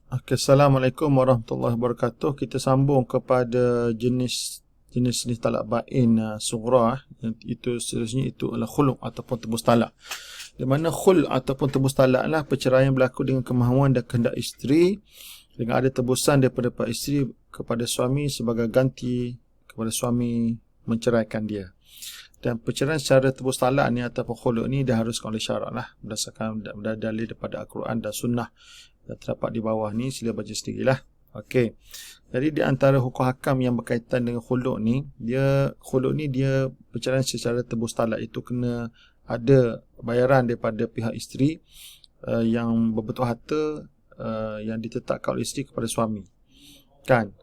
Okay, Assalamualaikum warahmatullahi wabarakatuh. Kita sambung kepada jenis talak bain sughra. Itu seterusnya itu adalah khulu' ataupun tebus talak. Di mana khul' ataupun tebus talak lah perceraian berlaku dengan kemahuan dan kehendak isteri, dengan ada tebusan daripada pak isteri kepada suami sebagai ganti kepada suami menceraikan dia. Dan perceraian secara tebus talak ni ataupun khulu' ni diharuskan oleh syarak lah, berdasarkan dalil daripada Al-Quran dan Sunnah. Terdapat di bawah ni, sila baca sendirilah. Okey. Jadi di antara hukum hakam yang berkaitan dengan khulu' ni, dia perceraian secara tebus talak itu kena ada bayaran daripada pihak isteri yang berbentuk harta yang ditetapkan oleh isteri kepada suami. Kan?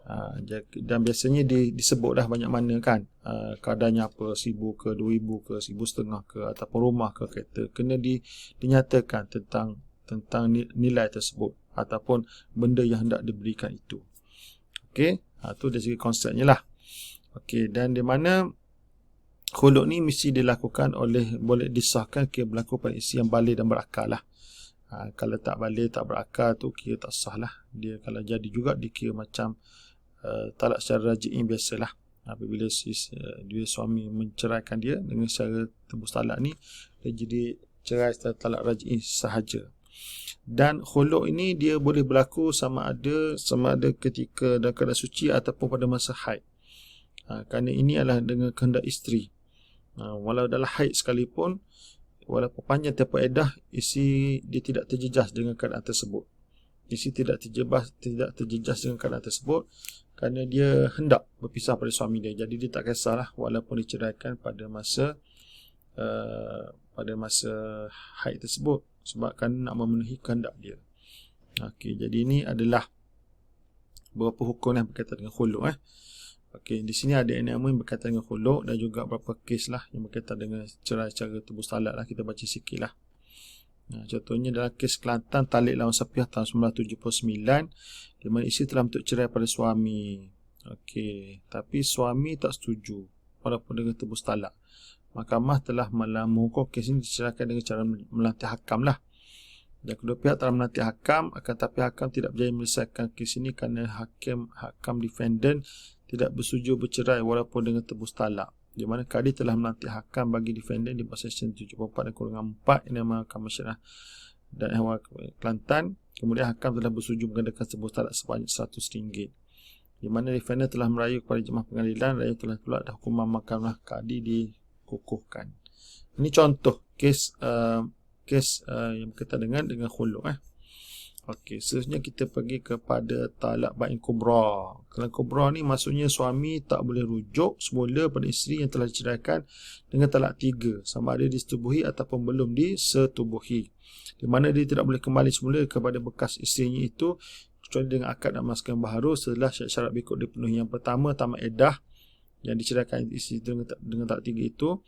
Dan biasanya disebut dah banyak mana kan. Kadarnya apa, 1,000 ke 2,000 ke 1,500 ke ataupun rumah ke kereta, kena dinyatakan tentang nilai tersebut ataupun benda yang hendak diberikan itu. Okey, tu dari segi konsepnya lah. Okey, dan di mana khulu' ni mesti dilakukan boleh disahkan kira berlaku pada isteri yang balik dan berakal lah. Kalau tak balik, tak berakal tu kira tak sah lah. Dia kalau jadi juga dikira macam talak secara raj'i biasalah. Apabila dia suami menceraikan dia dengan secara tebus talak ni, dia jadi cerai secara talak raj'i sahaja. Dan khulu' ini dia boleh berlaku sama ada ketika dalam keadaan suci ataupun pada masa haid. Kerana ini adalah dengan kehendak isteri. Walau dalam haid sekalipun, walaupun panjang tempoh iddah, isteri dia tidak terjejas dengan keadaan tersebut. Isteri tidak terjejas dengan keadaan tersebut kerana dia hendak berpisah pada suami dia. Jadi dia tak kisahlah walaupun diceraikan pada masa haid tersebut, sebab kan nak memenuhi kehendak dia. Okey, jadi ini adalah beberapa hukum yang berkaitan dengan khulu'. Okey, di sini ada ilmu yang berkaitan dengan khulu' dan juga beberapa kes lah yang berkaitan dengan cerai secara tebus talak lah. Kita baca sikit lah. Contohnya dalam kes Kelantan Talik lawan Sapiah tahun 1979, di mana isteri telah menuntut cerai pada suami. Okey, tapi suami tak setuju walaupun dengan tebus talak. Mahkamah telah menghukum kes ini diceraikan dengan cara melantik hakam lah. Dan kedua pihak telah melantik hakam, akan tetapi hakam tidak berjaya menyelesaikan kes ini kerana hakam defendant tidak bersetuju bercerai walaupun dengan tebus talak. Di mana kadi telah melantik hakam bagi defendant di bawah seksyen 74 dan kurungan 4 yang nama Mahkamah Syariah dan Ehwal Kelantan. Kemudian hakam telah bersetuju menggandakan tebus talak sebanyak RM100. Di mana defendant telah merayu kepada jemaah pengadilan, rayu telah keluar dan hukuman mahkamah kadi dikukuhkan. Ini contoh kes yang berkaitan dengan khulu'. Okey, seterusnya kita pergi kepada talak bain kubra. Talak kubra ni maksudnya suami tak boleh rujuk semula pada isteri yang telah diceraikan dengan talak 3, sama ada disetubuhi ataupun belum disetubuhi. Di mana dia tidak boleh kembali semula kepada bekas isterinya itu kecuali dengan akad dan mas kawin baharu setelah syarat berikut dipenuhi. Yang pertama, tamat iddah yang diceraikan isteri dengan talak 3 itu.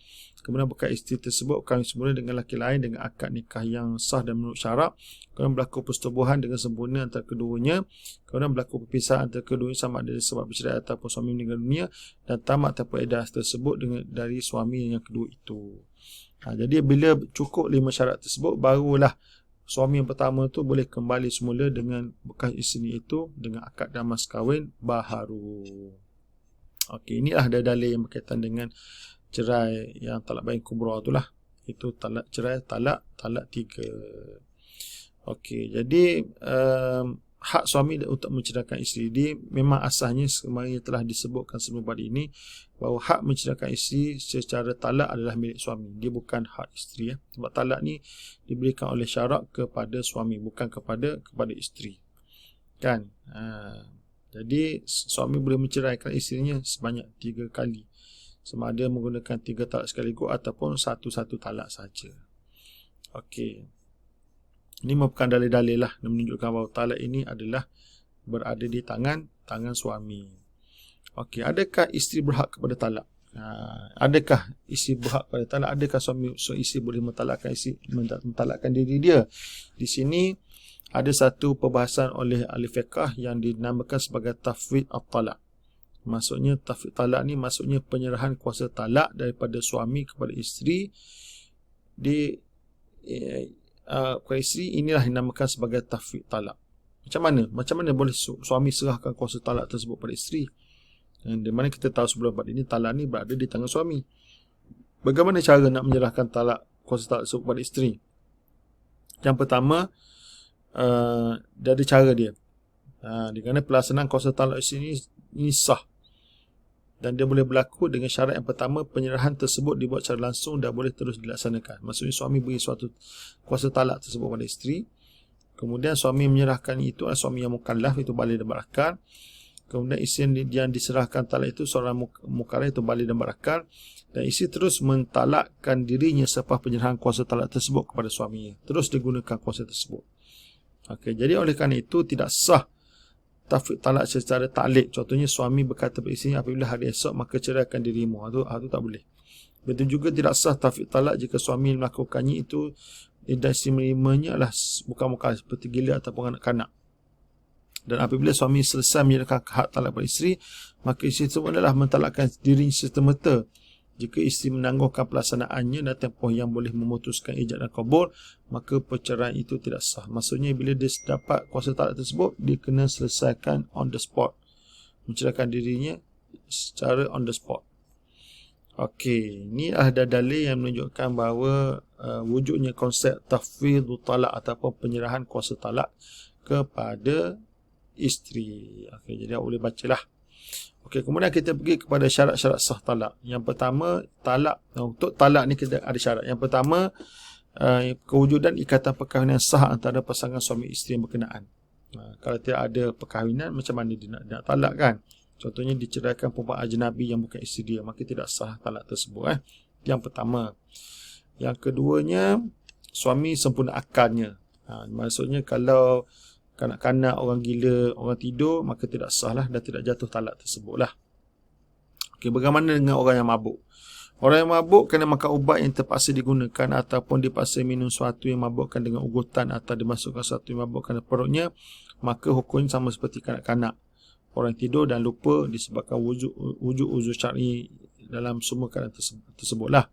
Kemudian bekas isteri tersebut kahwin semula dengan lelaki lain dengan akad nikah yang sah dan menurut syarat. Kemudian berlaku persetubuhan dengan sempurna antara keduanya. Kemudian berlaku perpisahan antara keduanya sama ada sebab bercerai ataupun suami meninggal dunia, dan tamat tempoh iddah tersebut dari suami yang kedua itu. Jadi bila cukup 5 syarat tersebut, barulah suami yang pertama tu boleh kembali semula dengan bekas isteri itu dengan akad dan mas kahwin baharu. Okey, inilah dalil yang berkaitan dengan cerai yang talak bain kubra itulah. Itu cerai talak 3. Okey, jadi hak suami untuk menceraikan isteri dia memang asalnya sebenarnya telah disebutkan sebelum pada ini bahawa hak menceraikan isteri secara talak adalah milik suami. Dia bukan hak isteri. Sebab talak ni diberikan oleh syarak kepada suami, bukan kepada isteri. Kan? Jadi suami boleh menceraikan isterinya sebanyak 3 kali, sama ada menggunakan 3 talak sekaligus ataupun satu talak saja. Okey, ini merupakan dalil-dalil lah yang menunjukkan bahawa talak ini adalah berada di tangan suami. Okey, adakah isteri berhak kepada talak? Adakah isteri berhak kepada talak? Adakah isteri boleh mentalakkan diri dia? Di sini ada satu perbahasan oleh ahli fiqh yang dinamakan sebagai tafwid at-talak. Maksudnya tafwid talak ni maksudnya penyerahan kuasa talak daripada suami kepada isteri kepada isteri. Inilah dinamakan sebagai tafwid talak. Macam mana boleh suami serahkan kuasa talak tersebut pada isteri? Di mana kita tahu sebelum pada ini talak ni berada di tangan suami. Bagaimana cara nak menyerahkan kuasa talak tersebut pada isteri? Yang pertama, dia ada cara dia. Kerana pelaksanaan kuasa talak isteri ini sah. Dan dia boleh berlaku dengan syarat yang pertama, penyerahan tersebut dibuat secara langsung dan boleh terus dilaksanakan. Maksudnya suami beri suatu kuasa talak tersebut pada isteri. Kemudian suami menyerahkan itu, suami yang mukallaf itu balik dan berakal. Kemudian isteri yang diserahkan talak itu seorang mukallaf itu balik dan berakal. Dan isteri terus mentalakkan dirinya selepas penyerahan kuasa talak tersebut kepada suaminya. Terus digunakan kuasa tersebut. Jadi oleh kerana itu tidak sah tafwid talak secara taklik. Contohnya suami berkata kepada isteri, apabila hari esok maka ceraikan dirimu. Itu tak boleh. Betul juga tidak sah tafwid talak jika suami melakukannya itu dan isteri menerimanya adalah bukan mukallaf seperti gila ataupun kanak-kanak. Dan apabila suami selesai menyerahkan hak talak pada isteri, maka isteri itu adalah mentalakkan dirinya serta-merta. Jika isteri menangguhkan pelaksanaannya dan tempoh yang boleh memutuskan ijab dan kabul, maka perceraian itu tidak sah. Maksudnya bila dia dapat kuasa talak tersebut, dia kena selesaikan on the spot. Menceraikan dirinya secara on the spot. Ini ada dalil yang menunjukkan bahawa wujudnya konsep tafwidul talak ataupun penyerahan kuasa talak kepada isteri. Jadi awak boleh bacalah. Kemudian kita pergi kepada syarat-syarat sah talak. Yang pertama, untuk talak ni kita ada syarat. Yang pertama, kewujudan ikatan perkahwinan sah antara pasangan suami isteri yang berkenaan. Kalau tidak ada perkahwinan, macam mana dia nak talak kan? Contohnya diceraikan perempuan ajnabi yang bukan isteri dia, maka tidak sah talak tersebut. Yang pertama. Yang keduanya, suami sempurna akalnya. Maksudnya kalau kanak-kanak, orang gila, orang tidur, maka tidak sah lah dan tidak jatuh talak tersebut lah. Bagaimana dengan orang yang mabuk? Orang yang mabuk kena makan ubat yang terpaksa digunakan ataupun dipaksa minum sesuatu yang mabukkan dengan ugutan atau dimasukkan sesuatu yang mabukkan perutnya, maka hukumnya sama seperti kanak-kanak. Orang tidur dan lupa disebabkan wujud uzur syar'i dalam semua keadaan tersebut lah.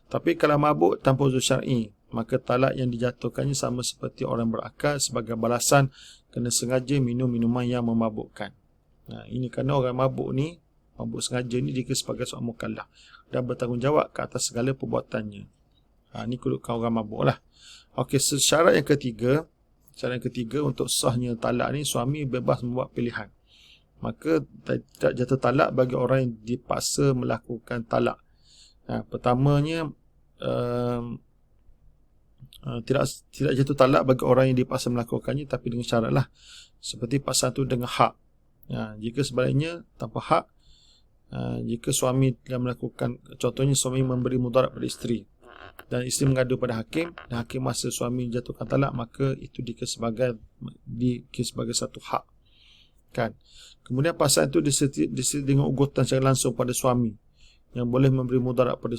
Tapi kalau mabuk tanpa uzur syar'i, maka talak yang dijatuhkannya sama seperti orang berakal sebagai balasan kerana sengaja minum minuman yang memabukkan. Ini kerana orang mabuk sengaja ni dikira sebagai seorang mukallaf dan bertanggungjawab ke atas segala perbuatannya. Ini kedudukan orang mabuk lah. Syarat yang ketiga untuk sahnya talak ni, suami bebas membuat pilihan. Maka tidak jatuh talak bagi orang yang dipaksa melakukan talak. Pertamanya, tidak jatuh talak bagi orang yang dipaksa melakukannya, tapi dengan syarat lah. Seperti pasangan itu dengan hak. Jika sebaliknya tanpa hak, jika suami telah melakukan, contohnya suami memberi mudarat pada isteri dan isteri mengadu pada hakim dan hakim masa suami jatuhkan talak, maka itu dikira sebagai satu hak kan. Kemudian pasangan itu disertai dengan ugutan secara langsung pada suami yang boleh memberi mudarat pada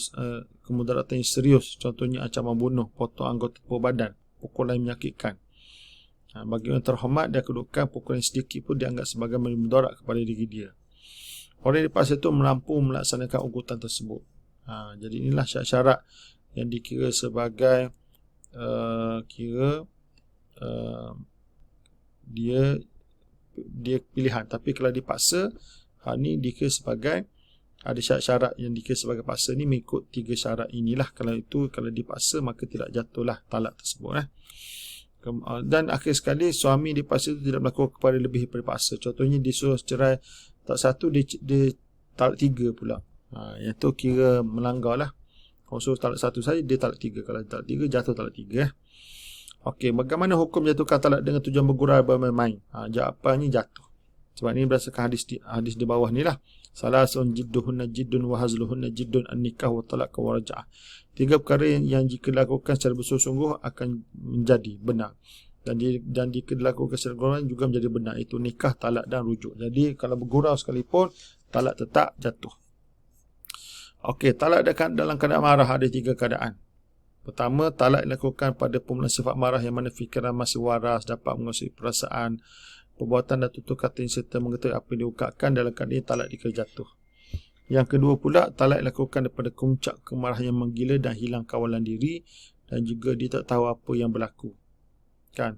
kemudaratan yang serius, contohnya ancaman bunuh, potong anggota tubuh badan, pukulan yang menyakitkan. Bagi orang terhormat dan kedudukan, pukulan sedikit pun dianggap sebagai memberi mudarat kepada diri dia. Orang yang dipaksa itu mampu melaksanakan ugutan tersebut. Jadi inilah syarat-syarat yang dikira sebagai dia pilihan. Tapi kalau dipaksa, ini dikira sebagai ada syarat-syarat yang dikira sebagai paksa ni mengikut 3 syarat inilah. Kalau dipaksa, maka tidak jatuhlah talak tersebut. Dan akhir sekali, suami dipaksa itu tidak melakukan kepada lebih daripada paksa. Contohnya disuruh cerai talak 1, dia talak 3 pula. Yang tu kira melanggar lah. Kalau suruh talak 1 saja, dia talak 3. Kalau talak 3, jatuh talak 3. Bagaimana hukum jatuhkan talak dengan tujuan bergurau bermain-main? Jawapannya jatuh. Sebab ini berdasarkan hadis di bawah ni lah. Salasun jidduhunna jiddun wa hazluhunna jiddun an-nikah wa talaq wa raja'ah. 3 perkara yang jika dilakukan secara bersungguh-sungguh akan menjadi benar. Dan jika dilakukan secara gurau juga menjadi benar. Itu nikah, talak dan rujuk. Jadi kalau bergurau sekalipun, talak tetap jatuh. Talak dalam keadaan marah ada 3 keadaan. Pertama, talak dilakukan pada pemulaan sifat marah yang mana fikiran masih waras, dapat menguasai perasaan, perbuatan dan tutur kata serta mengetahui apa yang diungkapkan. Dalam keadaan ini talak dikira jatuh. Yang kedua pula, talak dilakukan daripada kemuncak kemarahan yang menggila dan hilang kawalan diri, dan juga dia tak tahu apa yang berlaku. Kan?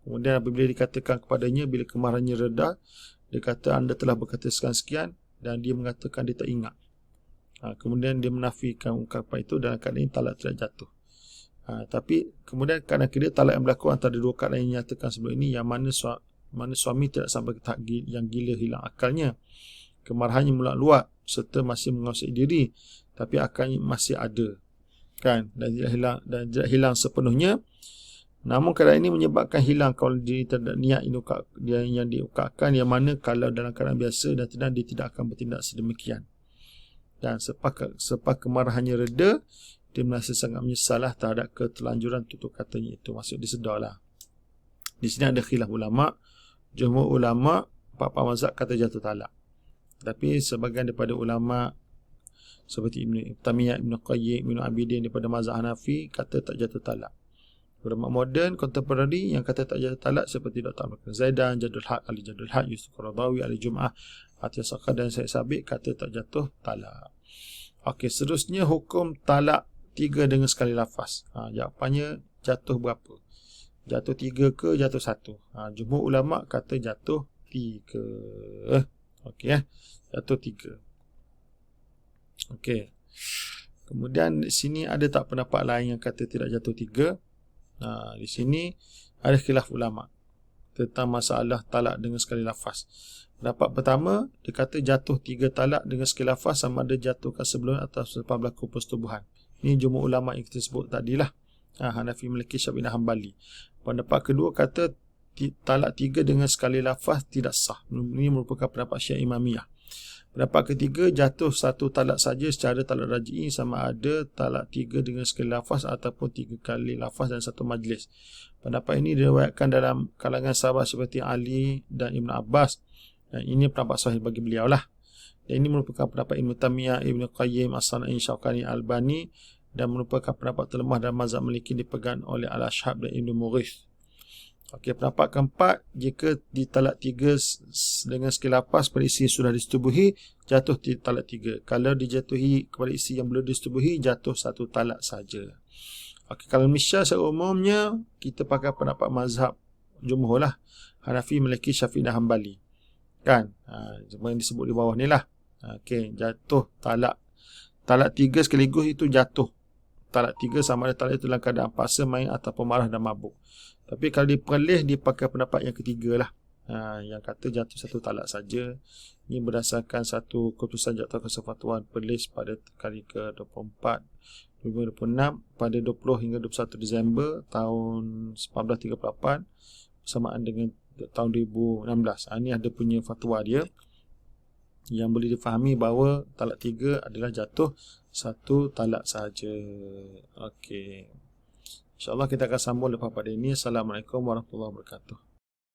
Kemudian apabila dikatakan kepadanya bila kemarahannya reda, dia kata anda telah berkata sekian dan dia mengatakan dia tak ingat. Kemudian dia menafikan ungkapan itu dalam keadaan ini talak tidak jatuh. Tapi kemudian kadang kedua talak yang berlaku antara dua keadaan yang dinyatakan sebelum ini, yang mana suami tidak sampai ke tahap yang gila hilang akalnya, kemarahannya mula luat serta masih menguasai diri, tapi akalnya masih ada, kan, dan tidak hilang sepenuhnya. Namun keadaan ini menyebabkan hilang kalau diri terhadap niat yang diungkapkan, yang mana kalau dalam keadaan biasa dan tenang dia tidak akan bertindak sedemikian. Dan sepas kemarahannya reda, dia merasa sangat menyesal terhadap keterlanjuran tutur katanya itu. Maksud dia sedarlah. Di sini ada khilaf ulama. Jumhur ulama 4 mazhab kata jatuh talak. Tapi sebagian daripada ulama seperti Ibn Taimiyah, Ibn Qayyim, Ibn Abidin daripada mazhab Hanafi kata tak jatuh talak. Ulama moden contemporary yang kata tak jatuh talak seperti Dr. Abdul Zaidan, Jadul Haq, Ali Jadul Haq, Yusuf Qaradawi, Ali Jum'ah, Atiyah Saqar dan Syed Sabit kata tak jatuh talak. Okey, seterusnya hukum talak 3 dengan sekali lafaz. Jawapannya jatuh berapa? Jatuh 3 ke jatuh 1? Jumhur ulama kata jatuh 3. Okey, jatuh 3. Okey. Kemudian di sini ada tak pendapat lain yang kata tidak jatuh 3? Di sini ada khilaf ulama tentang masalah talak dengan sekali lafaz. Pendapat pertama, dia kata jatuh 3 talak dengan sekali lafaz sama ada jatuhkan sebelum atau selepas berlaku persetubuhan. Ini jumhur ulama yang kita sebut tadilah. Hanafi, Maliki, Syafi'i dan Hanbali. Pendapat kedua kata talak 3 dengan sekali lafaz tidak sah. Ini merupakan pendapat Syiah Imamiyah. Pendapat ketiga, jatuh 1 talak saja secara talak raj'i sama ada talak 3 dengan sekali lafaz ataupun 3 kali lafaz dan 1 majlis. Pendapat ini diriwayatkan dalam kalangan sahabat seperti Ali dan Ibn Abbas. Dan ini pendapat sahih bagi beliau lah. Dan ini merupakan pendapat Ibn Taimiyah, Ibn Qayyim, As-Sanai, Syaukani, Albani, dan merupakan pendapat terlemah dalam mazhab Maliki dipegang oleh Al-Ashhab dan Ibn Mughith. Okey, pendapat keempat, jika ditalak 3 dengan sekali lafaz pada isteri sudah disetubuhi, jatuh talak 3. Kalau dijatuhi kepada isteri yang belum disetubuhi, jatuh 1 talak saja. Okey, kalau misal seumumnya kita pakai pendapat mazhab jumhur lah, Hanafi, Maliki, Syafi'i dan Hanbali. Kan? Cuma yang disebut di bawah ni lah. Okey, jatuh talak 3 sekaligus itu jatuh. Talak 3 sama ada talak itu dalam keadaan paksa, main ataupun marah dan mabuk. Tapi kalau diperlih, dia pakai pendapat yang ketiga lah. Yang kata jatuh 1 talak saja. Ini berdasarkan satu keputusan Jabatan Kesatuan Perlis pada kali ke-24 2026 pada 20 hingga 21 Disember tahun 1938 bersamaan dengan tahun 2016. Ini ada punya fatwa dia yang boleh difahami bahawa talak 3 adalah jatuh 1 talak saja. Okey. InsyaAllah kita akan sambung lepas pada ini. Assalamualaikum warahmatullahi wabarakatuh.